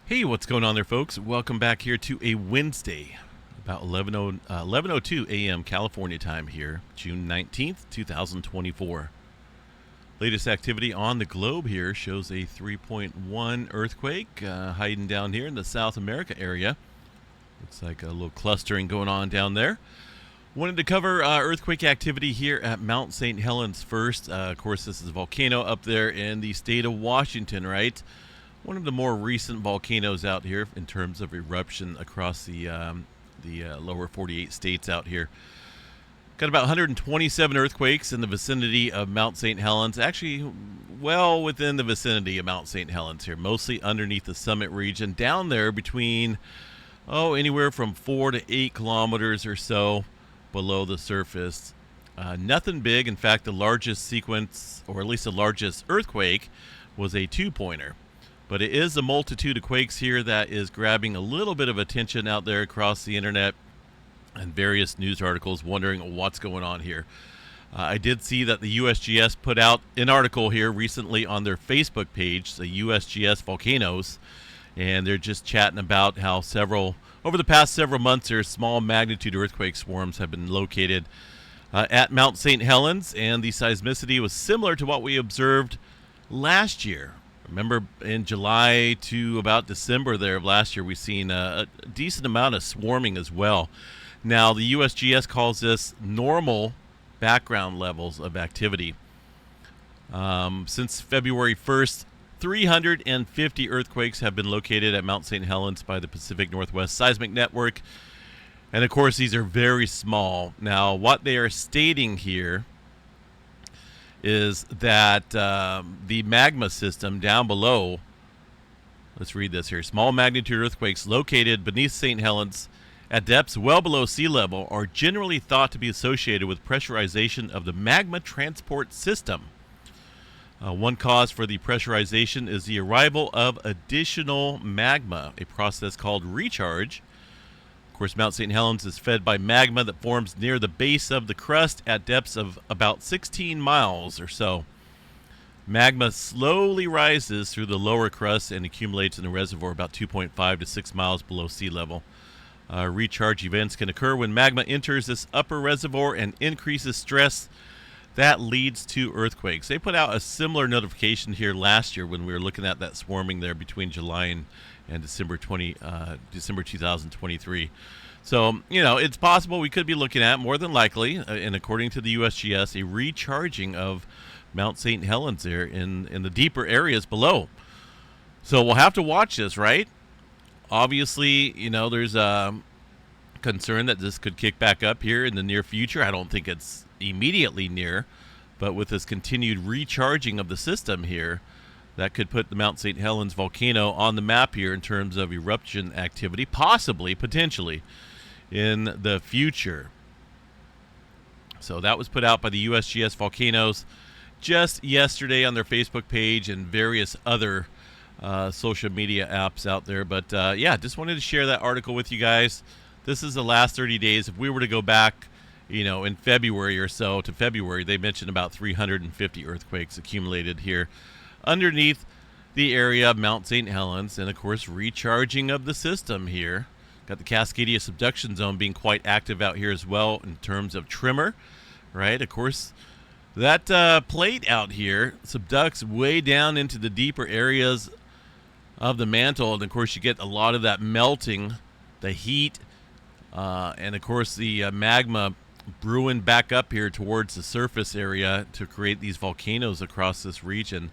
Hey, what's going on there, folks? Welcome back here to a Wednesday, about 11:02 a.m. California time here, June 19th, 2024. Latest activity on the globe here shows a 3.1 earthquake hiding down here in the South America area. Looks like a little clustering going on down there. Wanted to cover earthquake activity here at Mount St. Helens first. Of course, this is a volcano up there in the state of Washington, right? One of the more recent volcanoes out here in terms of eruption across the lower 48 states out here. Got about 127 earthquakes in the vicinity of Mount St. Helens. Actually, well within the vicinity of Mount St. Helens here, mostly underneath the summit region. Down there between, anywhere from 4 to 8 kilometers or so below the surface. Nothing big. In fact, the largest sequence, or at least the largest earthquake, was a 2-pointer. But it is a multitude of quakes here that is grabbing a little bit of attention out there across the internet and various news articles wondering what's going on here. I did see that the USGS put out an article here recently on their Facebook page, the USGS Volcanoes, and they're just chatting about how over the past several months, there's small magnitude earthquake swarms have been located at Mount St. Helens, and the seismicity was similar to what we observed last year. Remember, in July to about December there of last year, we've seen a decent amount of swarming as well. Now, the USGS calls this normal background levels of activity. Since February 1st, 350 earthquakes have been located at Mount St. Helens by the Pacific Northwest Seismic Network. And, of course, these are very small. Now, what they are stating here is that the magma system down below, let's read this here, small magnitude earthquakes located beneath St. Helens at depths well below sea level are generally thought to be associated with pressurization of the magma transport system. One cause for the pressurization is the arrival of additional magma, a process called recharge. Of course, Mount St. Helens is fed by magma that forms near the base of the crust at depths of about 16 miles or so. Magma slowly rises through the lower crust and accumulates in the reservoir about 2.5 to 6 miles below sea level. Recharge events can occur when magma enters this upper reservoir and increases stress. That leads to earthquakes. They put out a similar notification here last year when we were looking at that swarming there between July and December 2023. So, it's possible we could be looking at, more than likely, and according to the USGS, a recharging of Mount St. Helens there in the deeper areas below. So we'll have to watch this, right? Obviously, there's a concern that this could kick back up here in the near future. I don't think it's immediately near, but with this continued recharging of the system here, that could put the Mount St. Helens volcano on the map here in terms of eruption activity, potentially, in the future. So that was put out by the USGS Volcanoes just yesterday on their Facebook page and various other social media apps out there. But just wanted to share that article with you guys. This is the last 30 days. If we were to go back, in February or so to February, they mentioned about 350 earthquakes accumulated here underneath the area of Mount St. Helens, and of course recharging of the system here. Got the Cascadia subduction zone being quite active out here as well in terms of tremor, right? Of course, that plate out here subducts way down into the deeper areas of the mantle, and of course you get a lot of that melting, the heat, and of course the magma brewing back up here towards the surface area to create these volcanoes across this region.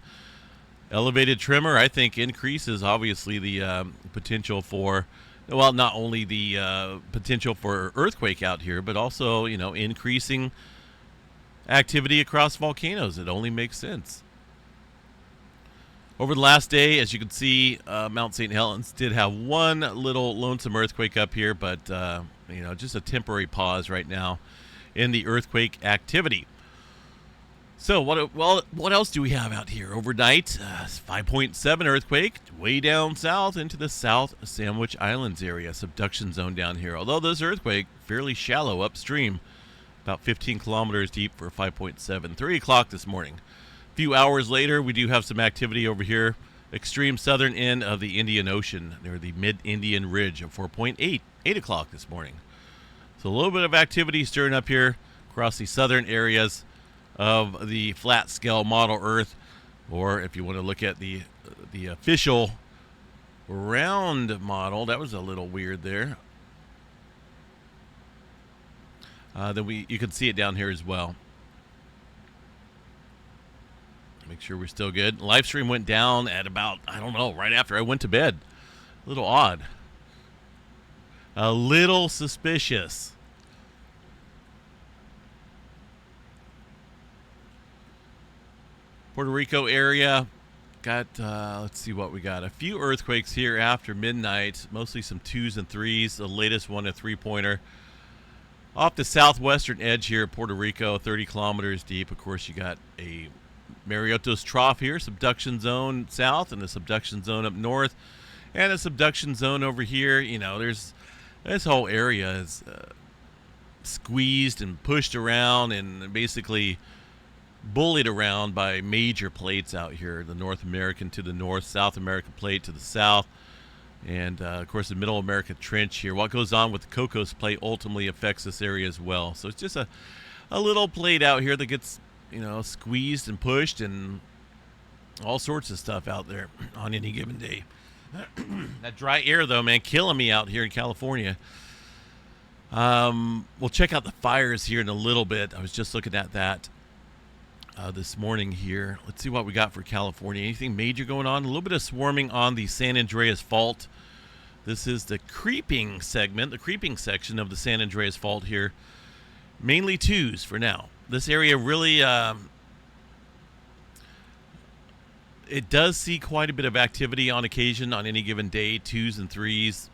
Elevated tremor, I think, increases, obviously, the potential for, not only the potential for earthquake out here, but also, increasing activity across volcanoes. It only makes sense. Over the last day, as you can see, Mount St. Helens did have one little lonesome earthquake up here, but, just a temporary pause right now in the earthquake activity. So what else do we have out here? Overnight, 5.7 earthquake way down south into the South Sandwich Islands area, subduction zone down here. Although this earthquake, fairly shallow upstream, about 15 kilometers deep for 5.7. 3 o'clock this morning. A few hours later, we do have some activity over here extreme southern end of the Indian Ocean near the mid-Indian Ridge at 4.8, 8 o'clock this morning. So a little bit of activity stirring up here across the southern areas of the flat-scale model Earth, or if you want to look at the official round model, that was a little weird there. Then you can see it down here as well. Make sure we're still good. Live stream went down at about, I don't know, right after I went to bed. A little odd. A little suspicious. Puerto Rico area. Got, let's see what we got. A few earthquakes here after midnight. Mostly some 2s and 3s. The latest one, a 3-pointer. Off the southwestern edge here of Puerto Rico, 30 kilometers deep. Of course, you got a Mariotto's Trough here, subduction zone south, and a subduction zone up north, and a subduction zone over here. You know, there's this whole area is squeezed and pushed around and basically bullied around by major plates out here. The North American to the north, South American plate to the south, and of course the Middle American Trench here. What goes on with the Cocos Plate ultimately affects this area as well. So it's just a little plate out here that gets, you know, squeezed and pushed, and all sorts of stuff out there on any given day. That dry air, though, man, killing me out here in California. We'll check out the fires here in a little bit. I was just looking at that this morning here. Let's see what we got for California. Anything major going on? A little bit of swarming on the San Andreas Fault. This is the creeping segment, the creeping section of the San Andreas Fault here. Mainly 2s for now. This area really, it does see quite a bit of activity on occasion on any given day, 2s and 3s,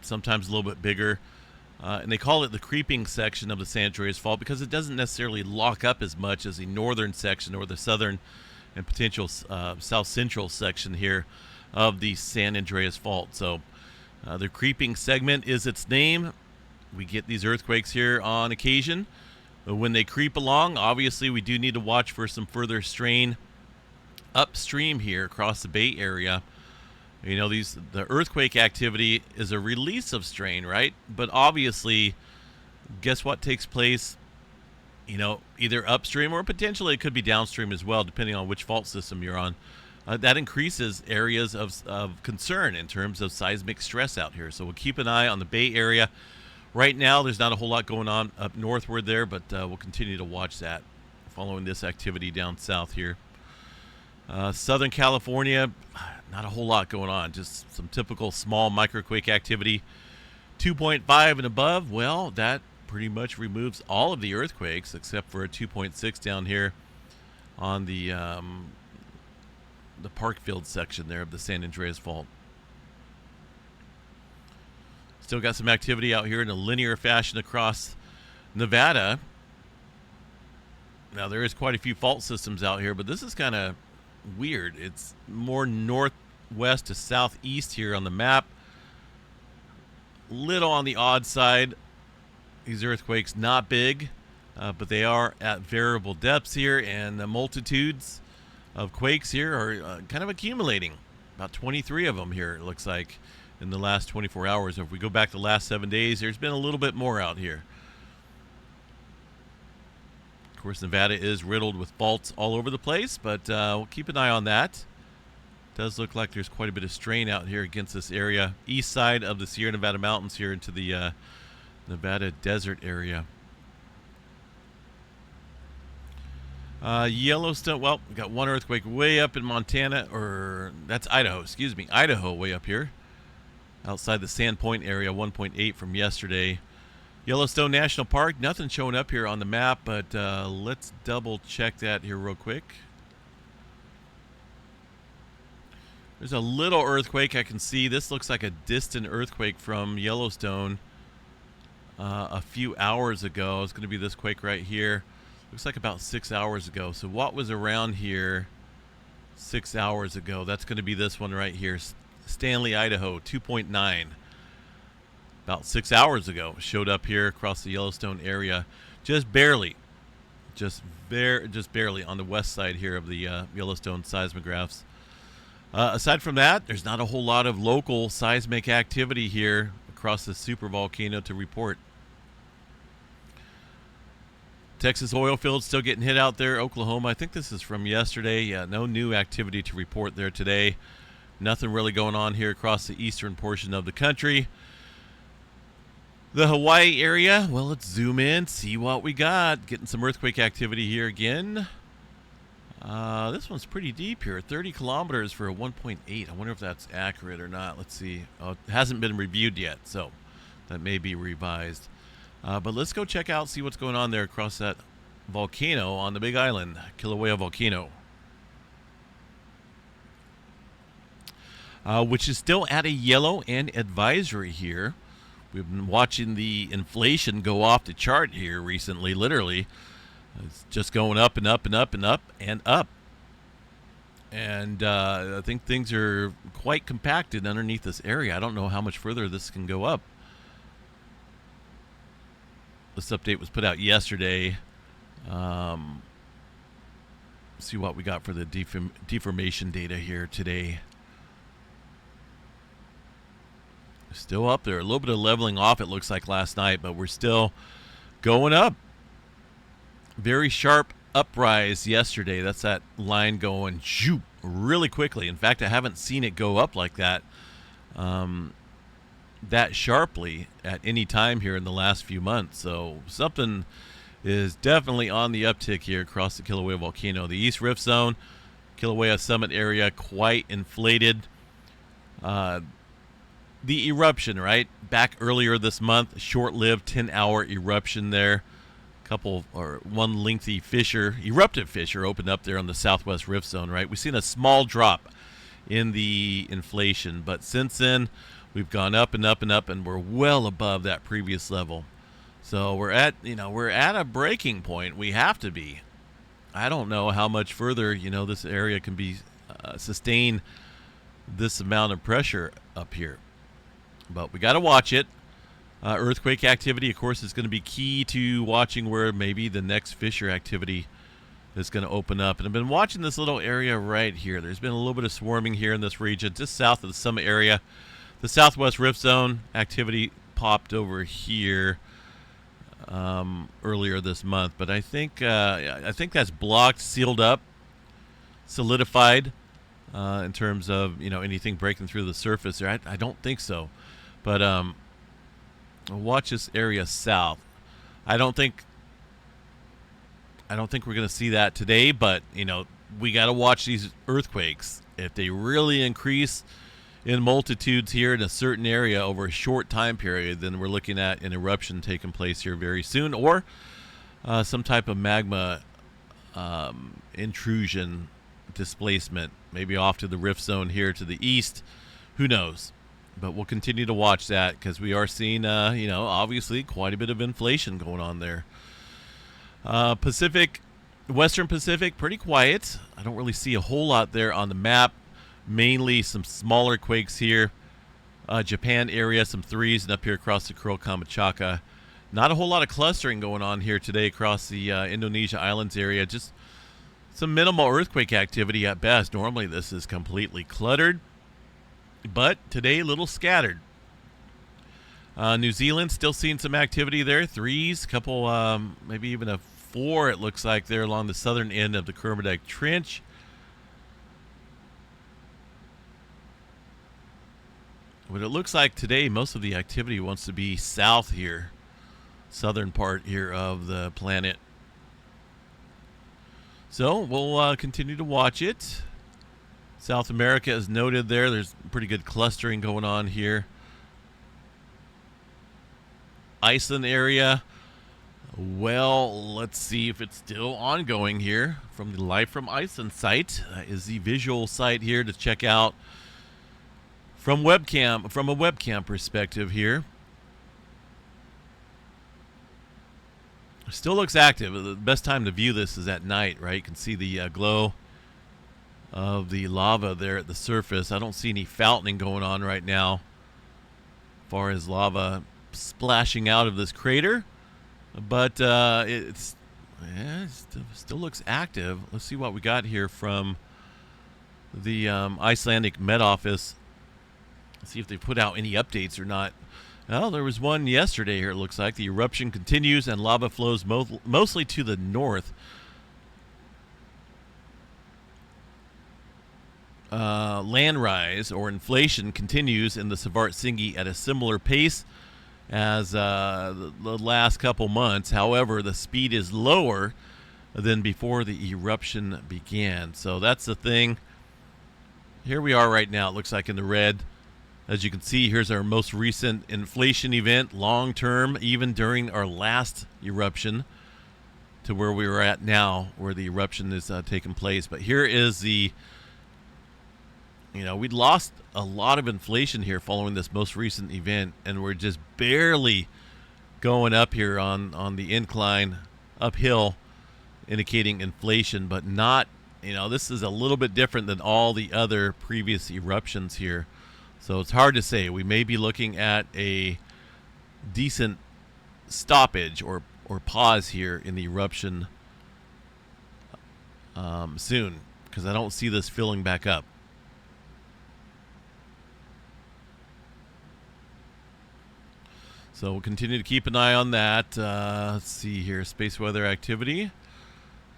sometimes a little bit bigger. And they call it the creeping section of the San Andreas Fault because it doesn't necessarily lock up as much as the northern section or the southern and potential south central section here of the San Andreas Fault. So the creeping segment is its name. We get these earthquakes here on occasion. But when they creep along, obviously we do need to watch for some further strain upstream here across the Bay Area. You know, the earthquake activity is a release of strain, right? But obviously, guess what takes place, you know, either upstream or potentially it could be downstream as well, depending on which fault system you're on. That increases areas of concern in terms of seismic stress out here. So we'll keep an eye on the Bay Area. Right now, there's not a whole lot going on up northward there, but we'll continue to watch that following this activity down south here. Southern California, not a whole lot going on, just some typical small microquake activity. 2.5 and above, well, that pretty much removes all of the earthquakes except for a 2.6 down here on the Parkfield section there of the San Andreas Fault. Still got some activity out here in a linear fashion across Nevada. Now, there is quite a few fault systems out here, but this is kind of weird. It's more northwest to southeast here on the map. Little on the odd side. These earthquakes not big, but they are at variable depths here, and the multitudes of quakes here are kind of accumulating. About 23 of them here, it looks like, in the last 24 hours. If we go back the last 7 days, there's been a little bit more out here. Of course, Nevada is riddled with faults all over the place, but we'll keep an eye on that. Does look like there's quite a bit of strain out here against this area, east side of the Sierra Nevada mountains here into the Nevada desert area. Yellowstone, well, we got one earthquake way up in Montana, or that's Idaho, excuse me, Idaho way up here. Outside the Sandpoint area, 1.8 from yesterday. Yellowstone National Park, nothing showing up here on the map, but let's double check that here real quick. There's a little earthquake I can see. This looks like a distant earthquake from Yellowstone a few hours ago. It's going to be this quake right here. Looks like about 6 hours ago. So what was around here 6 hours ago? That's going to be this one right here. Stanley, Idaho, 2.9. About 6 hours ago, showed up here across the Yellowstone area, just barely on the west side here of the Yellowstone seismographs. Aside from that, there's not a whole lot of local seismic activity here across the supervolcano to report. Texas oil fields still getting hit out there. Oklahoma, I think this is from yesterday. Yeah, no new activity to report there today. Nothing really going on here across the eastern portion of the country. The Hawaii area, well, let's zoom in, see what we got. Getting some earthquake activity here again. This one's pretty deep here, 30 kilometers for a 1.8. I wonder if that's accurate or not. Let's see. Oh, it hasn't been reviewed yet, so that may be revised. But let's go check out, see what's going on there across that volcano on the Big Island, Kilauea Volcano. Which is still at a yellow and advisory here. We've been watching the inflation go off the chart here recently, literally. It's just going up and up and up and up and up. And I think things are quite compacted underneath this area. I don't know how much further this can go up. This update was put out yesterday. See what we got for the deformation data here today. Still up there. A little bit of leveling off, it looks like, last night, but we're still going up. Very sharp uprise yesterday. That's that line going shoot really quickly. In fact, I haven't seen it go up like that that sharply at any time here in the last few months. So something is definitely on the uptick here across the Kilauea Volcano. The East Rift Zone, Kilauea Summit area, quite inflated. The eruption, right? Back earlier this month, short-lived 10-hour eruption there. One lengthy fissure, eruptive fissure opened up there on the Southwest Rift Zone, right? We've seen a small drop in the inflation, but since then, we've gone up and up and up, and we're well above that previous level. So we're at a breaking point. We have to be. I don't know how much further, this area can be sustain this amount of pressure up here. But we got to watch it. Earthquake activity, of course, is going to be key to watching where maybe the next fissure activity is going to open up. And I've been watching this little area right here. There's been a little bit of swarming here in this region, just south of the summit area. The Southwest Rift Zone activity popped over here earlier this month. But I think that's blocked, sealed up, solidified in terms of anything breaking through the surface there. I don't think so. But watch this area south. I don't think we're going to see that today, but we got to watch these earthquakes. If they really increase in multitudes here in a certain area over a short time period, then we're looking at an eruption taking place here very soon, or some type of magma intrusion, displacement, maybe off to the rift zone here to the east. Who knows? But we'll continue to watch that because we are seeing, obviously quite a bit of inflation going on there. Western Pacific, pretty quiet. I don't really see a whole lot there on the map. Mainly some smaller quakes here. Japan area, some threes, and up here across the Kuril Kamchatka. Not a whole lot of clustering going on here today across the Indonesia Islands area. Just some minimal earthquake activity at best. Normally this is completely cluttered, but today a little scattered. New Zealand still seeing some activity there. Threes, couple, maybe even a four it looks like there along the southern end of the Kermadec Trench. What it looks like today, most of the activity wants to be south here, southern part here of the planet. So we'll continue to watch it. South America is noted there. There's pretty good clustering going on here. Iceland area. Well, let's see if it's still ongoing here from the Live from Iceland site. That is the visual site here to check out from a webcam perspective here. Still looks active. The best time to view this is at night, right? You can see the glow of the lava there at the surface. I don't see any fountaining going on right now as far as lava splashing out of this crater, but it still looks active. Let's see what we got here from the Icelandic Met Office. See if they put out any updates or not. Well, there was one yesterday here, it looks like. The eruption continues and lava flows mostly to the north. Land rise or inflation continues in the Svartsengi at a similar pace as the last couple months. However, the speed is lower than before the eruption began. So that's the thing. Here we are right now. It looks like in the red. As you can see, here's our most recent inflation event, long term, even during our last eruption, to where we were at now, where the eruption is taking place. But here is the, we'd lost a lot of inflation here following this most recent event, and we're just barely going up here on the incline uphill, indicating inflation, but not, this is a little bit different than all the other previous eruptions here. So it's hard to say. We may be looking at a decent stoppage or pause here in the eruption soon, because I don't see this filling back up. So we'll continue to keep an eye on that. Let's see here. Space weather activity.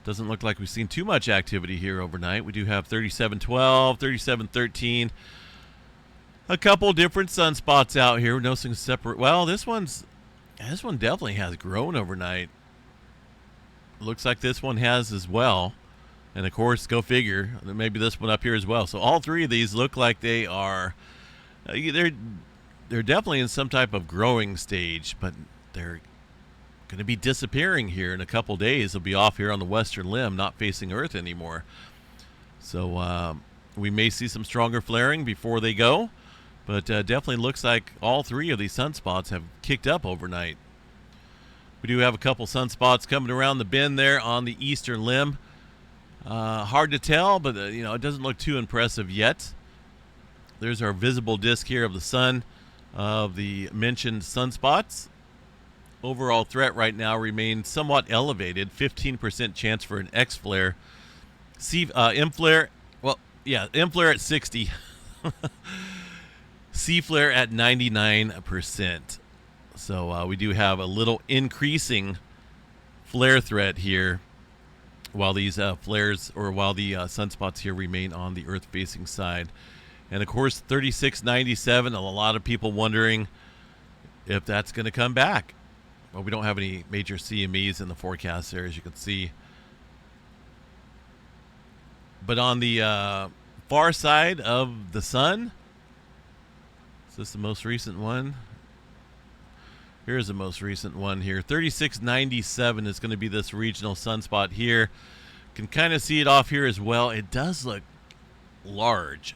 Doesn't look like we've seen too much activity here overnight. We do have 3712, 3713. A couple different sunspots out here. We're noticing separate. Well, this one definitely has grown overnight. Looks like this one has as well. And of course, go figure, maybe this one up here as well. So all three of these look like they are, they're definitely in some type of growing stage, but they're going to be disappearing here in a couple days. They'll be off here on the western limb, not facing Earth anymore. So we may see some stronger flaring before they go. But definitely looks like all three of these sunspots have kicked up overnight. We do have a couple sunspots coming around the bend there on the eastern limb. Hard to tell, but it doesn't look too impressive yet. There's our visible disk here of the sun of the mentioned sunspots. Overall threat right now remains somewhat elevated. 15% chance for an X flare. M flare, M flare at 60. C flare at 99%. So we do have a little increasing flare threat here while these flares, or while the sunspots here remain on the Earth-facing side. And of course, 3697, a lot of people wondering if that's going to come back. Well, we don't have any major CMEs in the forecast there, as you can see. But on the far side of the sun, is this the most recent one? Here's the most recent one here. 3697 is going to be this regional sunspot here. Can kind of see it off here as well. It does look large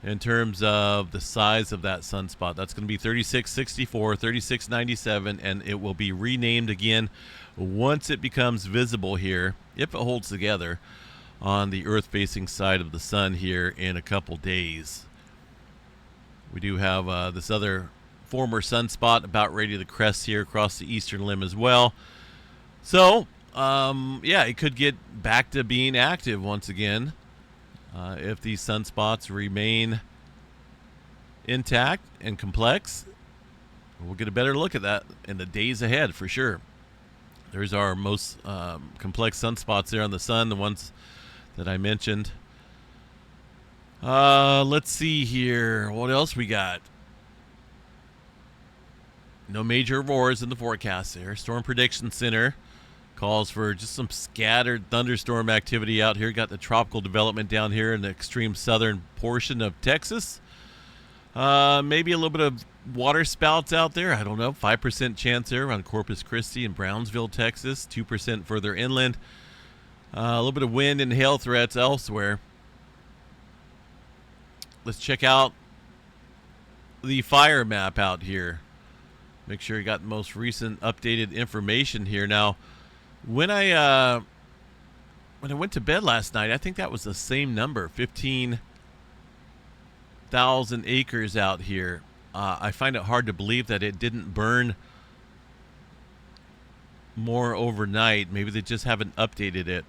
in terms of the size of that sunspot. That's going to be 3664, 3697, and it will be renamed again once it becomes visible here, if it holds together, on the Earth-facing side of the sun here in a couple days. We do have this other former sunspot about ready to crest here across the eastern limb as well. So, it could get back to being active once again if these sunspots remain intact and complex. We'll get a better look at that in the days ahead for sure. There's our most complex sunspots there on the sun, the ones that I mentioned. Let's see here. What else we got? No major auroras in the forecast there. Storm Prediction Center calls for just some scattered thunderstorm activity out here. Got the tropical development down here in the extreme southern portion of Texas. Maybe a little bit of water spouts out there. I don't know. 5% chance there around Corpus Christi and Brownsville, Texas. 2% further inland. A little bit of wind and hail threats elsewhere. Let's check out the fire map out here. Make sure you got the most recent updated information here. Now, when I went to bed last night, I think that was the same number, 15,000 acres out here. I find it hard to believe that it didn't burn more overnight. Maybe they just haven't updated it.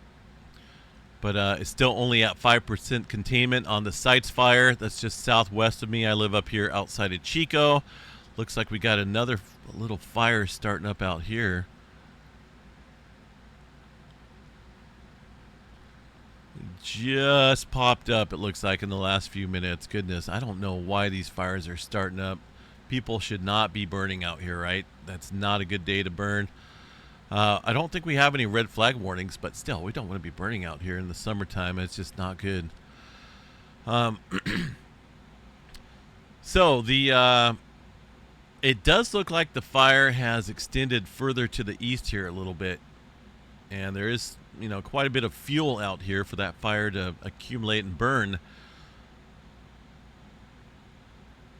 but it's still only at 5% containment on the Sites fire. That's just southwest of me. I live up here outside of Chico. Looks like we got another little fire starting up out here. Just popped up, it looks like, in the last few minutes. Goodness, I don't know why these fires are starting up. People should not be burning out here, right? That's not a good day to burn. I don't think we have any red flag warnings, but still, we don't want to be burning out here in the summertime. It's just not good. So it does look like the fire has extended further to the east here a little bit, and there is, quite a bit of fuel out here for that fire to accumulate and burn.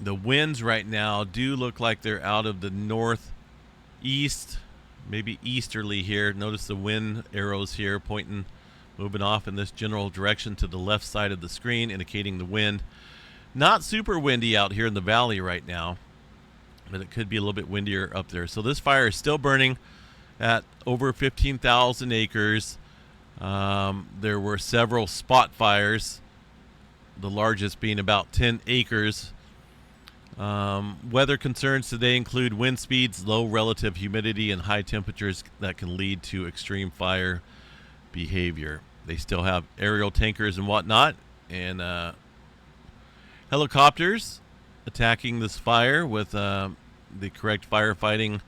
The winds right now do look like they're out of the northeast, maybe easterly here. Notice the wind arrows here pointing, moving off in this general direction to the left side of the screen, indicating the wind. Not super windy out here in the valley right now, but it could be a little bit windier up there. So this fire is still burning at over 15,000 acres. There were several spot fires, the largest being about 10 acres. Weather concerns today include wind speeds, low relative humidity, and high temperatures that can lead to extreme fire behavior. They still have aerial tankers and whatnot, and helicopters attacking this fire with the correct firefighting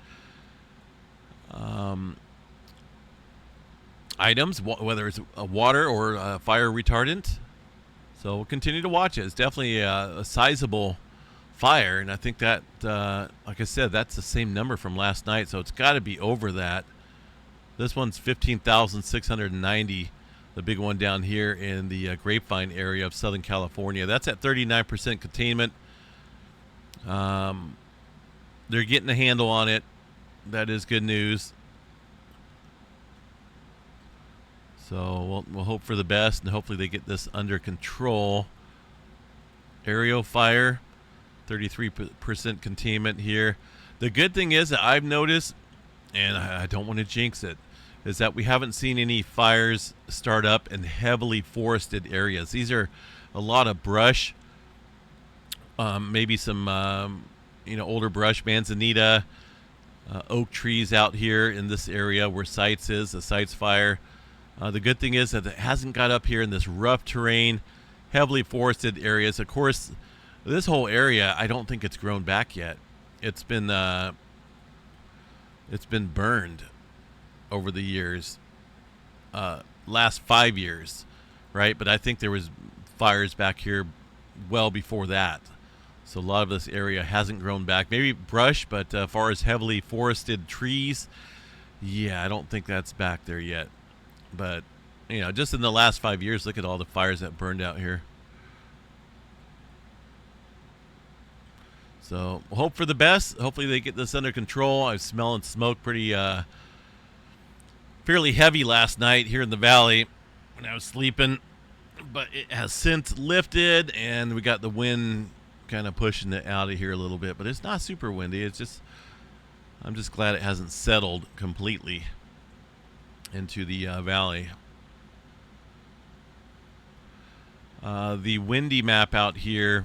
items, whether it's a water or a fire retardant. So we'll continue to watch it. It's definitely a sizable fire, and I think that, like I said, that's the same number from last night, so it's got to be over that. This one's 15,690, the big one down here in the Grapevine area of Southern California. That's at 39% containment. They're getting a handle on it. That is good news. So we'll hope for the best, and hopefully they get this under control. Aerial fire, 33% containment here. The good thing is that I've noticed, and I don't want to jinx it, is that we haven't seen any fires start up in heavily forested areas. These are a lot of brush, maybe some older brush, manzanita, oak trees out here in this area where Sites is, the Sites fire. The good thing is that it hasn't got up here in this rough terrain, heavily forested areas. Of course, this whole area, I don't think it's grown back yet. It's been burned over the years, last 5 years, right? But I think there was fires back here well before that. So a lot of this area hasn't grown back. Maybe brush, but as far as heavily forested trees, yeah, I don't think that's back there yet. But, just in the last 5 years, look at all the fires that burned out here. So we'll hope for the best. Hopefully they get this under control. I was smelling smoke pretty fairly heavy last night here in the valley when I was sleeping. But it has since lifted, and we got the wind kind of pushing it out of here a little bit. But it's not super windy. I'm just glad it hasn't settled completely into the valley. The windy map out here.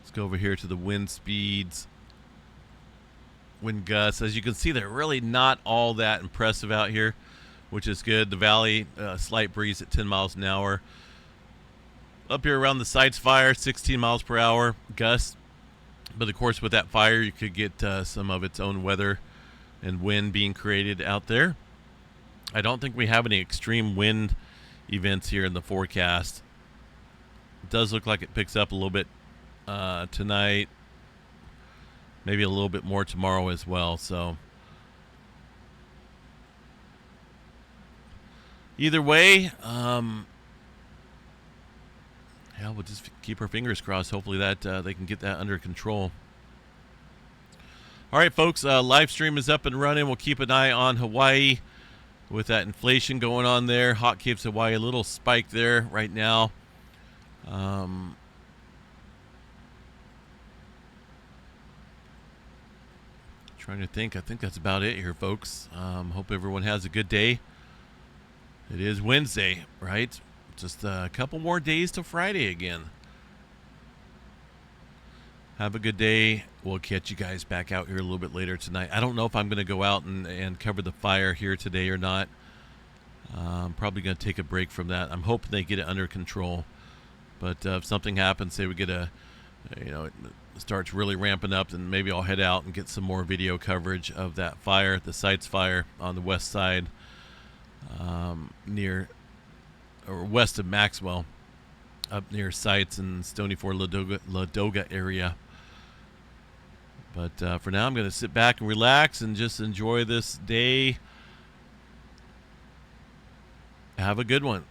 Let's go over here to the wind speeds, wind gusts. As you can see, they're really not all that impressive out here, which is good. The valley, slight breeze at 10 miles an hour. Up here around the Sites fire, 16 miles per hour gusts. But of course, with that fire, you could get some of its own weather and wind being created out there. I don't think we have any extreme wind events here in the forecast. It does look like it picks up a little bit tonight, maybe a little bit more tomorrow as well. So either way, we'll just keep our fingers crossed. Hopefully that they can get that under control. All right, folks, live stream is up and running. We'll keep an eye on Hawaii with that inflation going on there. Hot Cape's Hawaii, a little spike there right now. Trying to think. I think that's about it here, folks. Hope everyone has a good day. It is Wednesday, right? Just a couple more days till Friday again. Have a good day. We'll catch you guys back out here a little bit later tonight. I don't know if I'm going to go out and cover the fire here today or not. I'm probably going to take a break from that. I'm hoping they get it under control. But if something happens, say we get it starts really ramping up, then maybe I'll head out and get some more video coverage of that fire, the Sites fire on the west side, near or west of Maxwell, up near Sites and Stony Ford, Ladoga area. But for now, I'm going to sit back and relax and just enjoy this day. Have a good one.